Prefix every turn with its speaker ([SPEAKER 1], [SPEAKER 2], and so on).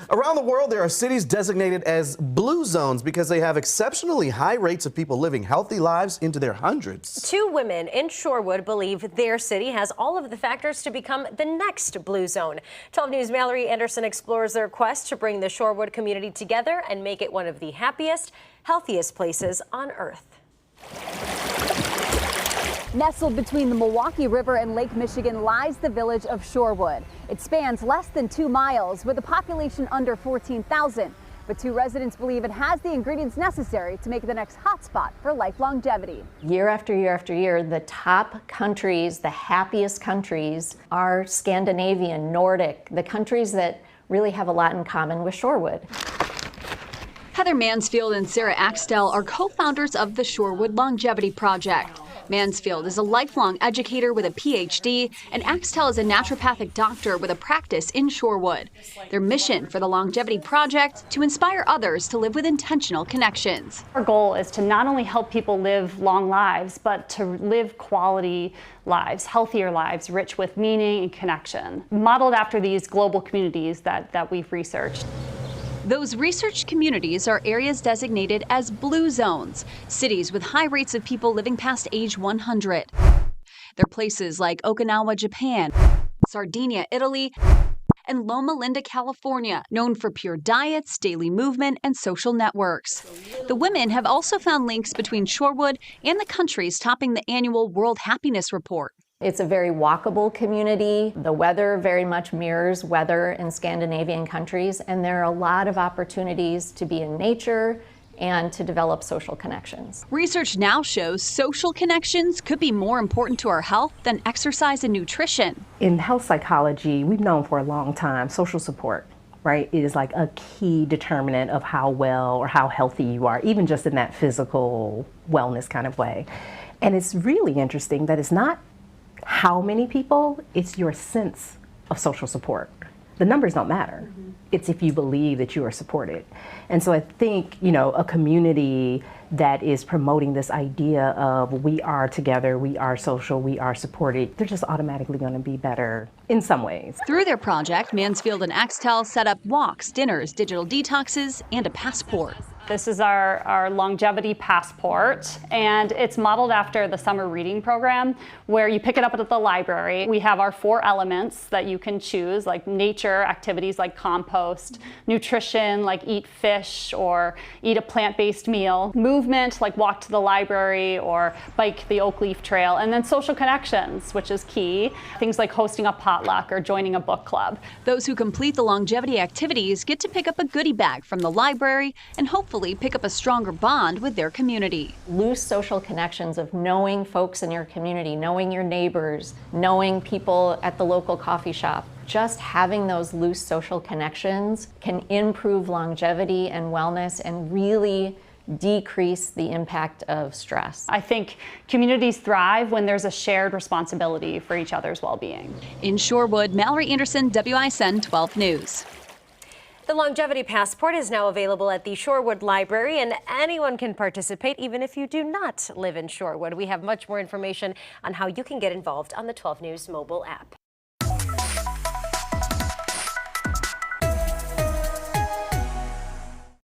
[SPEAKER 1] Around the world, there are cities designated as blue zones because they have exceptionally high rates of people living healthy lives into their hundreds.
[SPEAKER 2] Two women in Shorewood believe their city has all of the factors to become the next blue zone. 12 News' Mallory Anderson explores their quest to bring the Shorewood community together and make it one of the happiest, healthiest places on Earth.
[SPEAKER 3] Nestled between the Milwaukee River and Lake Michigan lies the village of Shorewood. It spans less than 2 miles with a population under 14,000. But two residents believe it has the ingredients necessary to make it the next hotspot for life longevity.
[SPEAKER 4] Year after year after year, the top countries, the happiest countries, are Scandinavian, Nordic, the countries that really have a lot in common with Shorewood.
[SPEAKER 5] Heather Mansfield and Sarah Axtell are co-founders of the Shorewood Longevity Project. Mansfield is a lifelong educator with a PhD, and Axtell is a naturopathic doctor with a practice in Shorewood. Their mission for the Longevity Project: to inspire others to live with intentional connections.
[SPEAKER 6] Our goal is to not only help people live long lives, but to live quality lives, healthier lives, rich with meaning and connection, modeled after these global communities that we've researched.
[SPEAKER 5] Those researched communities are areas designated as blue zones, cities with high rates of people living past age 100. They're places like Okinawa, Japan, Sardinia, Italy, and Loma Linda, California, known for pure diets, daily movement, and social networks. The women have also found links between Shorewood and the countries topping the annual World Happiness Report.
[SPEAKER 4] It's a very walkable community. The weather very much mirrors weather in Scandinavian countries, and there are a lot of opportunities to be in nature and to develop social connections.
[SPEAKER 5] Research now shows social connections could be more important to our health than exercise and nutrition.
[SPEAKER 7] In health psychology, we've known for a long time social support, right, is like a key determinant of how well or how healthy you are, even just in that physical wellness kind of way. And it's really interesting that it's not how many people, it's your sense of social support. The numbers don't matter. It's if you believe that you are supported. And so I think, a community that is promoting this idea of we are together, we are social, we are supported, they're just automatically going to be better in some ways.
[SPEAKER 5] Through their project, Mansfield and Axtell set up walks, dinners, digital detoxes, and a passport.
[SPEAKER 6] This is our longevity passport, and it's modeled after the summer reading program where you pick it up at the library. We have our 4 elements that you can choose, like nature, activities like compost, nutrition, like eat fish or eat a plant-based meal, movement, like walk to the library or bike the Oak Leaf Trail, and then social connections, which is key, things like hosting a potluck or joining a book club.
[SPEAKER 5] Those who complete the longevity activities get to pick up a goodie bag from the library and hopefully pick up a stronger bond with their community.
[SPEAKER 4] Loose social connections of knowing folks in your community, knowing your neighbors, knowing people at the local coffee shop. Just having those loose social connections can improve longevity and wellness and really decrease the impact of stress.
[SPEAKER 6] I think communities thrive when there's a shared responsibility for each other's well-being.
[SPEAKER 5] In Shorewood, Mallory Anderson, WISN 12 News.
[SPEAKER 2] The Longevity Passport is now available at the Shorewood Library, and anyone can participate, even if you do not live in Shorewood. We have much more information on how you can get involved on the 12 News mobile app.